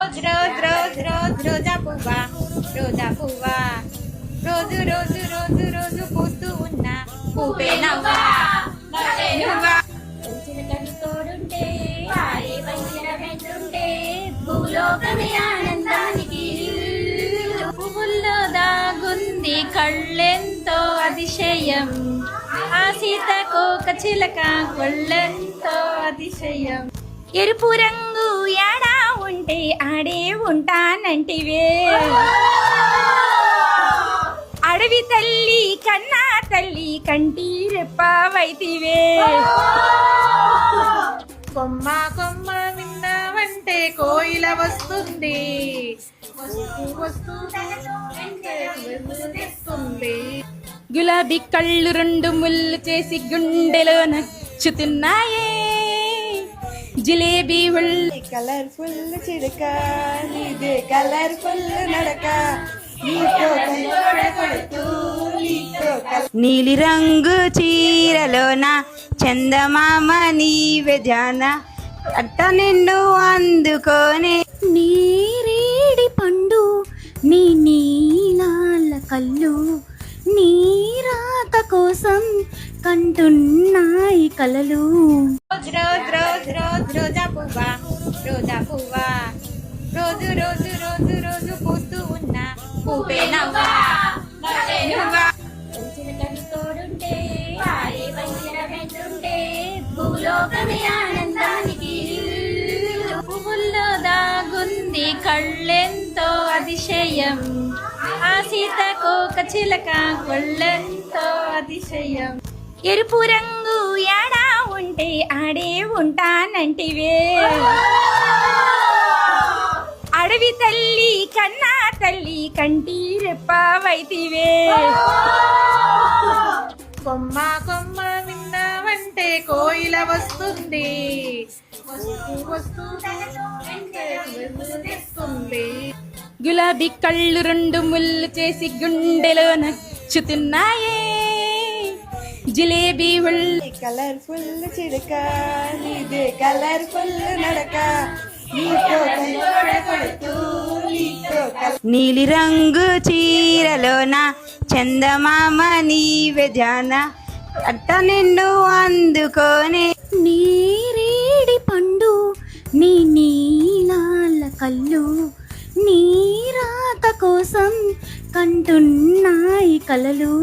రోజు రోజు రోజు రోజు రోజా పువ్వా, రోజా పువ్వా, రోజు రోజు రోజు రోజు పూస్తూ ఉన్న పువ్వే నవ్వా, నవ్వే నువ్వా. చిలకలు తోడుంటే ఆడే వయసుల వెంటుంటే భూలోకమే ఆనందానికి పువ్వుల్లో దాగుంది కళ్ళెంతో అతిశయం. ఆ సీతకోక చిలక కొళ్ళెంతో అతిశయం. ఎరుపు రంగు యాడా ఉంటే ఆడే ఉంటానంటివే. అడవి తల్లి కన్నా తల్లి కంటి రెప్పవైతివే. కొమ్మ కొమ్మ విన్నావంటే కోయిల వస్తుంది, వస్తుంది. గులాబీ కళ్ళు రెండు ముళ్ళు చేసి గుండెలో నచ్చుతున్నాయే. జిలేబీ ఒళ్ళు కలర్ఫుల్ చిలక నీదే కలర్ఫుల్ నడక, నీలి రంగు చీరలోన చందమామ నీవే జాన, అట్ట నిన్ను అందుకోనే. నీరేడి పండు నీ నీలాల కళ్ళు, నీ రాక కోసం కంటున్నాయి కలలు. రోజు రోజు రోజు రోజు రోజా పువ్వా, రోజా పువ్వా, రోజు రోజు రోజు రోజు పూస్తూ ఉన్న పువ్వే నవ్వా, నవ్వే నువ్వా. చిలకలు తోడుంటే ఆడే వయసుల వెంటుంటే భూలోకమే ఆనందానికి పువ్వుల్లో దాగుంది కళ్ళెంతో అతిశయం. ఆ సీతకోక చిలక కొళ్ళెంతో అతిశయం. ఎరుపు రంగు యాడా ఉంటే ఆడే ఉంటానంటివే. అడవి తల్లి కన్నా తల్లి కంటి రెప్పవైతివే. కొమ్మ కొమ్మ విన్నావంటే కోయిల వస్తుంది, వస్తుంది. గులాబీ కళ్ళు రెండు ముళ్ళు చేసి గుండెలో నచ్చుతున్నాయే. జిలేబీ ఒళ్ళు కలర్ఫుల్ చిలక నీదే కలర్ఫుల్ నడక, నీలి రంగు చీరలోన చందమామ నీవే జాన, అట్ట నిన్ను అందుకోనే. నీరేడి పండు నీ నీలాల కళ్ళు, నీ రాక కోసం కంటున్నాయి కలలు.